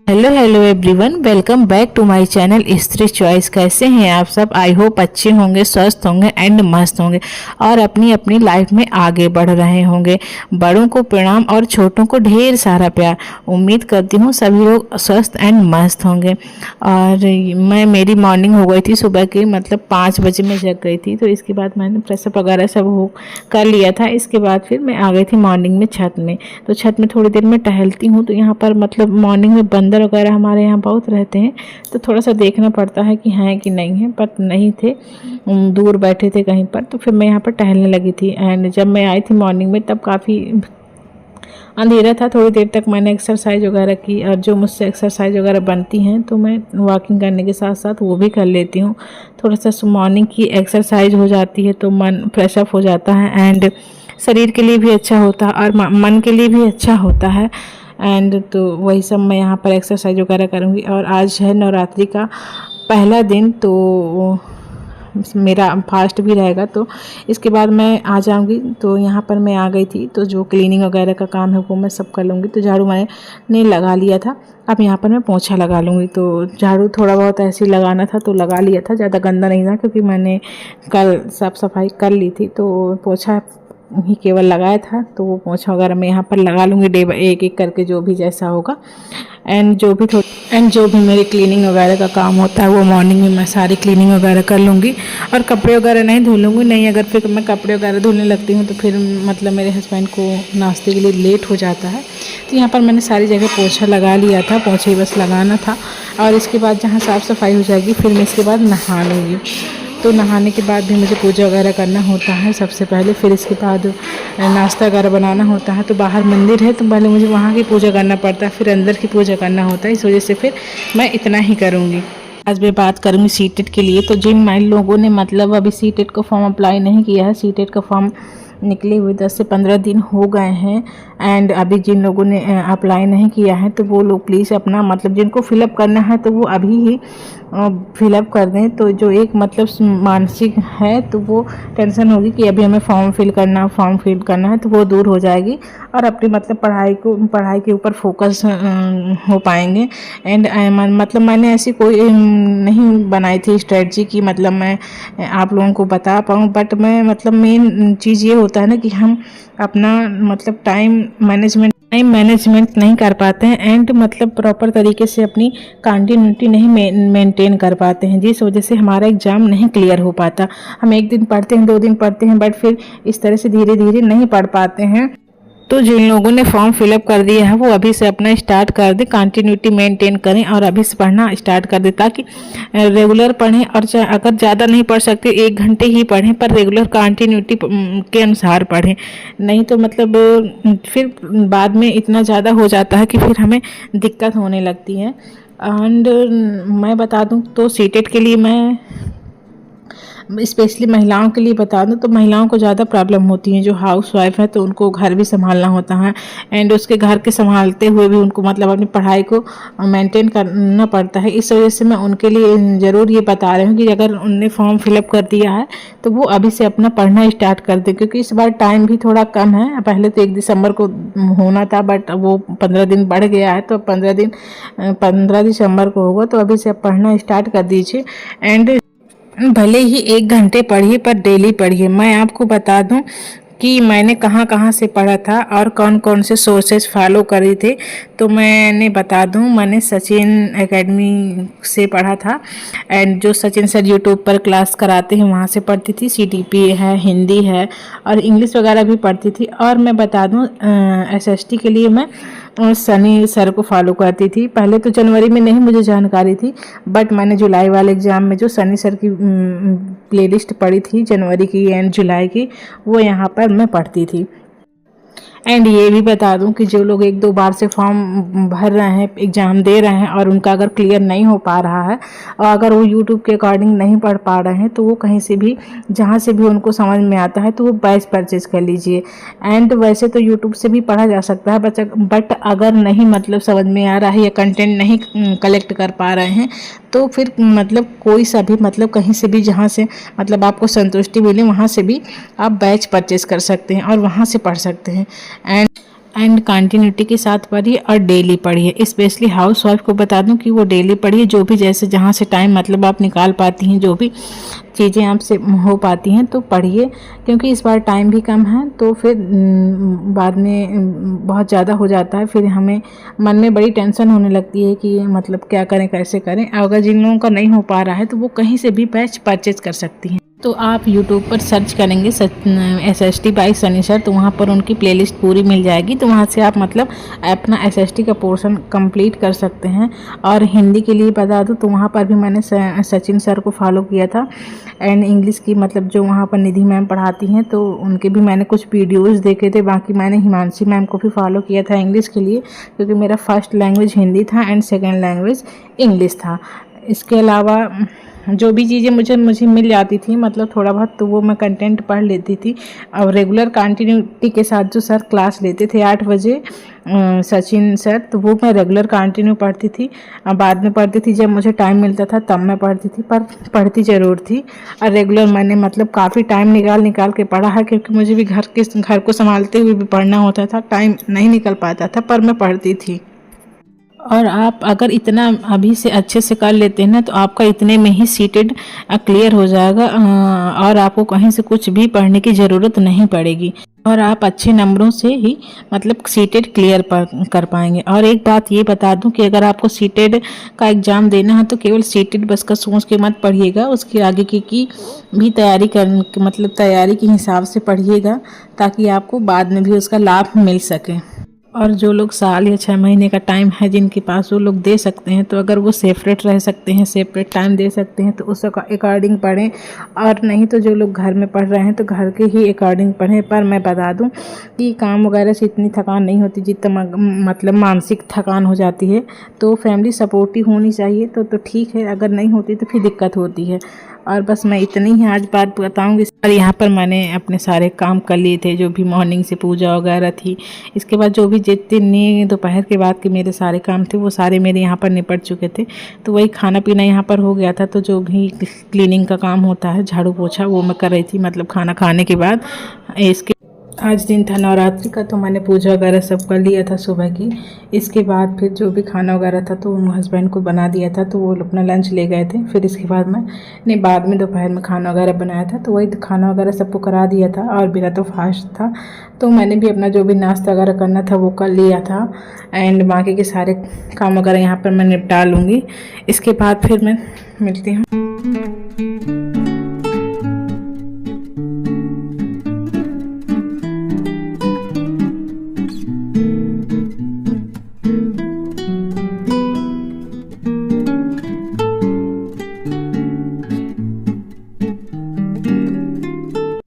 Hello hello everyone, welcome back to my channel Stree choice. कैसे हैं आप सब? आई होप अच्छे होंगे, स्वस्थ होंगे एंड मस्त होंगे और अपनी अपनी लाइफ में आगे बढ़ रहे होंगे। बड़ों को प्रणाम और छोटों को ढेर सारा प्यार। उम्मीद करती हूँ सभी लोग स्वस्थ एंड मस्त होंगे। और मेरी मॉर्निंग हो गई थी सुबह की, मतलब 5 बजे मैं जग गई थी। तो इसके बाद मैंने फ्रेशअप वगैरह सब हो कर लिया था। इसके बाद फिर मैं आ गई थी मॉर्निंग में छत में। तो छत में थोड़ी देर में टहलती हूँ। तो यहाँ पर मतलब मॉर्निंग में बंदर वगैरह हमारे यहाँ बहुत रहते हैं, तो थोड़ा सा देखना पड़ता है कि हैं कि नहीं है, पर नहीं थे, दूर बैठे थे कहीं पर। तो फिर मैं यहाँ पर टहलने लगी थी। एंड जब मैं आई थी मॉर्निंग में तब काफ़ी अंधेरा था। थोड़ी देर तक मैंने एक्सरसाइज वगैरह की, और जो मुझसे एक्सरसाइज वगैरह बनती हैं तो मैं वॉकिंग करने के साथ साथ वो भी कर लेती हूँ। थोड़ा सा मॉर्निंग की एक्सरसाइज हो जाती है तो मन फ्रेश अप हो जाता है, एंड शरीर के लिए भी अच्छा होता है और मन के लिए भी अच्छा होता है। एंड तो वही सब मैं यहाँ पर एक्सरसाइज वगैरह करूँगी। और आज है नवरात्रि का पहला दिन, तो मेरा फास्ट भी रहेगा। तो इसके बाद मैं आ जाऊँगी। तो यहाँ पर मैं आ गई थी, तो जो क्लीनिंग वगैरह का काम है वो मैं सब कर लूँगी। तो झाड़ू मैंने लगा लिया था, अब यहाँ पर मैं पोछा लगा लूँगी। तो झाड़ू थोड़ा बहुत ऐसे ही लगाना था तो लगा लिया था, ज़्यादा गंदा नहीं था क्योंकि मैंने कल साफ़ सफाई कर ली थी। तो पोछा ही केवल लगाया था, तो वो पोछा वगैरह मैं यहाँ पर लगा लूँगी एक एक करके, जो भी जैसा होगा। एंड जो भी मेरी क्लीनिंग वगैरह का काम होता है वो मॉर्निंग में मैं सारी क्लीनिंग वगैरह कर लूँगी। और कपड़े वगैरह नहीं धो लूँगी, नहीं अगर फिर मैं कपड़े वगैरह धोने लगती हूँ तो फिर मतलब मेरे हस्बैंड को नाश्ते के लिए लेट हो जाता है। तो यहाँ पर मैंने सारी जगह पोछा लगा लिया था, पोछा ही बस लगाना था। और इसके बाद जहाँ साफ़ सफाई हो जाएगी फिर मैं इसके बाद नहा लूँगी। तो नहाने के बाद भी मुझे पूजा वगैरह करना होता है सबसे पहले, फिर इसके बाद नाश्ता वगैरह बनाना होता है। तो बाहर मंदिर है तो पहले मुझे वहाँ की पूजा करना पड़ता है, फिर अंदर की पूजा करना होता है। इस वजह से फिर मैं इतना ही करूँगी। आज मैं बात करूँगी सीटेट के लिए। तो जिन लोगों ने मतलब अभी सीटेट का फॉर्म अप्लाई नहीं किया है, सीटेट का फॉर्म निकले हुए 10 से 15 दिन हो गए हैं। एंड अभी जिन लोगों ने अप्लाई नहीं किया है तो वो लोग प्लीज़ अपना मतलब जिनको फिलअप करना है तो वो अभी ही फिलअप कर दें। तो जो एक मतलब मानसिक है तो वो टेंशन होगी कि अभी हमें फॉर्म फिल करना है, तो वो दूर हो जाएगी और अपनी मतलब पढ़ाई के ऊपर फोकस हो पाएंगे। एंड मतलब मैंने ऐसी कोई नहीं बनाई थी स्ट्रेटजी की मतलब मैं आप लोगों को बता पाऊँ, बट मैं मतलब मेन चीज़ ये होता है ना कि हम अपना मतलब टाइम मैनेजमेंट नहीं कर पाते हैं, एंड मतलब प्रॉपर तरीके से अपनी कंटिन्यूटी नहीं मेंटेन कर पाते हैं, जिस वजह से हमारा एग्ज़ाम नहीं क्लियर हो पाता। हम एक दिन पढ़ते हैं, 2 दिन पढ़ते हैं, बट फिर इस तरह से धीरे धीरे नहीं पढ़ पाते हैं। तो जिन लोगों ने फॉर्म फिलअप कर दिया है वो अभी से अपना स्टार्ट कर दें, कंटिन्यूटी मेंटेन करें और अभी से पढ़ना स्टार्ट कर दें, ताकि रेगुलर पढ़ें। और अगर ज़्यादा नहीं पढ़ सकते 1 घंटे ही पढ़ें, पर रेगुलर कंटिन्यूटी के अनुसार पढ़ें। नहीं तो मतलब फिर बाद में इतना ज़्यादा हो जाता है कि फिर हमें दिक्कत होने लगती है। एंड मैं बता दूं तो सीटेट के लिए मैं स्पेशली महिलाओं के लिए बता दूं तो महिलाओं को ज़्यादा प्रॉब्लम होती है। जो हाउस वाइफ है तो उनको घर भी संभालना होता है, एंड उसके घर के संभालते हुए भी उनको मतलब अपनी पढ़ाई को मेंटेन करना पड़ता है। इस वजह से मैं उनके लिए ज़रूर ये बता रही हूँ कि अगर उनने फॉर्म फिलअप कर दिया है तो वो अभी से अपना पढ़ना स्टार्ट कर दे, क्योंकि इस बार टाइम भी थोड़ा कम है। पहले तो 1 दिसंबर को होना था, बट वो 15 दिन बढ़ गया है, तो 15 दिसंबर को होगा। तो अभी से पढ़ना स्टार्ट कर दीजिए। एंड भले ही 1 घंटे पढ़िए पर डेली पढ़िए। मैं आपको बता दूं कि मैंने कहाँ कहाँ से पढ़ा था और कौन कौन से सोर्सेज फॉलो करे थे। तो मैंने बता दूं, मैंने सचिन एकेडमी से पढ़ा था, एंड जो सचिन सर यूट्यूब पर क्लास कराते हैं वहाँ से पढ़ती थी। सीटीपी है, हिंदी है और इंग्लिश वगैरह भी पढ़ती थी। और मैं बता दूं एसएसटी के लिए मैं सनी सर को फॉलो करती थी। पहले तो जनवरी में नहीं मुझे जानकारी थी, बट मैंने जुलाई वाले एग्ज़ाम में जो सनी सर की प्लेलिस्ट पढ़ी थी जनवरी की एंड जुलाई की, वो यहाँ पर मैं पढ़ती थी। एंड ये भी बता दूं कि जो लोग 1-2 बार से फॉर्म भर रहे हैं, एग्ज़ाम दे रहे हैं और उनका अगर क्लियर नहीं हो पा रहा है और अगर वो यूट्यूब के अकॉर्डिंग नहीं पढ़ पा रहे हैं, तो वो कहीं से भी जहाँ से भी उनको समझ में आता है तो वो बैच परचेज़ कर लीजिए। एंड वैसे तो यूट्यूब से भी पढ़ा जा सकता है बट अगर नहीं मतलब समझ में आ रहा है या कंटेंट नहीं कलेक्ट कर पा रहे हैं, तो फिर मतलब कोई सा भी मतलब कहीं से भी जहाँ से मतलब आपको संतुष्टि मिले वहाँ से भी आप बैच परचेज़ कर सकते हैं और वहाँ से पढ़ सकते हैं। एंड कंटिन्यूटी के साथ पढ़िए और डेली पढ़िए। स्पेशली हाउस वाइफ को बता दूं कि वो डेली पढ़िए, जो भी जैसे जहाँ से टाइम मतलब आप निकाल पाती हैं, जो भी चीज़ें आपसे हो पाती हैं तो पढ़िए, क्योंकि इस बार टाइम भी कम है तो फिर बाद में बहुत ज़्यादा हो जाता है, फिर हमें मन में बड़ी टेंशन होने लगती है कि मतलब क्या करें कैसे करें। अगर जिन लोगों का नहीं हो पा रहा है तो वो कहीं से भी बैच परचेज कर सकती हैं। तो आप YouTube पर सर्च करेंगे SST बाई सनी सर, तो वहाँ पर उनकी प्लेलिस्ट पूरी मिल जाएगी, तो वहाँ से आप मतलब अपना SST का पोर्शन कंप्लीट कर सकते हैं। और हिंदी के लिए बता दूँ तो वहाँ पर भी मैंने सचिन सर को फॉलो किया था। एंड इंग्लिश की मतलब जो वहाँ पर निधि मैम पढ़ाती हैं तो उनके भी मैंने कुछ वीडियोज़ देखे थे। बाकी मैंने हिमांशी मैम को भी फॉलो किया था इंग्लिश के लिए, क्योंकि मेरा फर्स्ट लैंग्वेज हिंदी था एंड सेकेंड लैंग्वेज इंग्लिश था। इसके अलावा जो भी चीज़ें मुझे मिल जाती थी मतलब थोड़ा बहुत, तो वो मैं कंटेंट पढ़ लेती थी। और रेगुलर कंटिन्यूटी के साथ जो सर क्लास लेते थे 8 बजे सचिन सर, तो वो मैं रेगुलर कंटिन्यू पढ़ती थी। बाद में पढ़ती थी, जब मुझे टाइम मिलता था तब मैं पढ़ती थी, पर पढ़ती ज़रूर थी। और रेगुलर मैंने मतलब काफ़ी टाइम निकाल के पढ़ा है, क्योंकि मुझे भी घर को संभालते हुए भी पढ़ना होता था, टाइम नहीं निकल पाता था, पर मैं पढ़ती थी। और आप अगर इतना अभी से अच्छे से कर लेते हैं ना, तो आपका इतने में ही सीटेड क्लियर हो जाएगा और आपको कहीं से कुछ भी पढ़ने की ज़रूरत नहीं पड़ेगी और आप अच्छे नंबरों से ही मतलब सीटेड क्लियर कर पाएंगे। और एक बात ये बता दूं कि अगर आपको सीटेड का एग्ज़ाम देना है तो केवल सीटेड बस का सोच के मत पढ़िएगा, उसके आगे की भी तैयारी मतलब तैयारी के हिसाब से पढ़िएगा, ताकि आपको बाद में भी उसका लाभ मिल सके। और जो लोग साल या 6 महीने का टाइम है जिनके पास, वो लोग दे सकते हैं, तो अगर वो सेपरेट रह सकते हैं, सेपरेट टाइम दे सकते हैं, तो उस अकॉर्डिंग पढ़ें। और नहीं तो जो लोग घर में पढ़ रहे हैं तो घर के ही अकॉर्डिंग पढ़ें। पर मैं बता दूं कि काम वगैरह से इतनी थकान नहीं होती जितना मतलब मानसिक थकान हो जाती है। तो फैमिली सपोर्टिव होनी चाहिए तो ठीक है, अगर नहीं होती तो फिर दिक्कत होती है। और बस मैं इतनी ही आज बात बताऊंगी। और यहाँ पर मैंने अपने सारे काम कर लिए थे, जो भी मॉर्निंग से पूजा वगैरह थी। इसके बाद जो भी जितने दोपहर के बाद के मेरे सारे काम थे वो सारे मेरे यहाँ पर निपट चुके थे। तो वही खाना पीना यहाँ पर हो गया था, तो जो भी क्लीनिंग का काम होता है, झाड़ू पोछा, वो मैं कर रही थी मतलब खाना खाने के बाद। इसके आज दिन था नवरात्रि का, तो मैंने पूजा वगैरह सब कर लिया था सुबह की। इसके बाद फिर जो भी खाना वगैरह था तो हस्बैंड को बना दिया था, तो वो अपना लंच ले गए थे। फिर इसके बाद मैंने बाद में दोपहर में खाना वगैरह बनाया था, तो वही खाना वगैरह सबको करा दिया था। और मेरा तो फास्ट था, तो मैंने भी अपना जो भी नाश्ता वगैरह करना था वो कर लिया था। एंड बाकी के सारे काम वगैरह यहाँ पर मैं निपटा लूँगी। इसके बाद फिर मैं मिलती हूँ।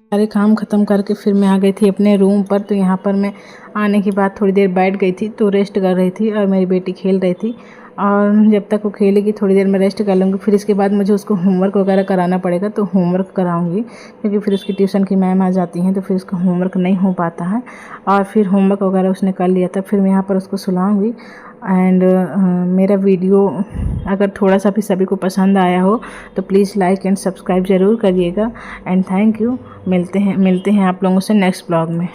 सारे काम ख़त्म करके फिर मैं आ गई थी अपने रूम पर। तो यहाँ पर मैं आने के बाद थोड़ी देर बैठ गई थी, तो रेस्ट कर रही थी और मेरी बेटी खेल रही थी। और जब तक वो खेलेगी थोड़ी देर में रेस्ट कर लूँगी। फिर इसके बाद मुझे उसको होमवर्क वगैरह कराना पड़ेगा, तो होमवर्क कराऊंगी, क्योंकि फिर उसकी ट्यूशन की मैम आ जाती हैं तो फिर उसका होमवर्क नहीं हो पाता है। और फिर होमवर्क वगैरह उसने कर लिया था, फिर मैं यहाँ पर उसको सुलाऊँगी। एंड मेरा वीडियो अगर थोड़ा सा भी सभी को पसंद आया हो तो प्लीज़ लाइक एंड सब्सक्राइब ज़रूर करिएगा। And thank you. मिलते हैं आप लोगों से नेक्स्ट ब्लॉग में।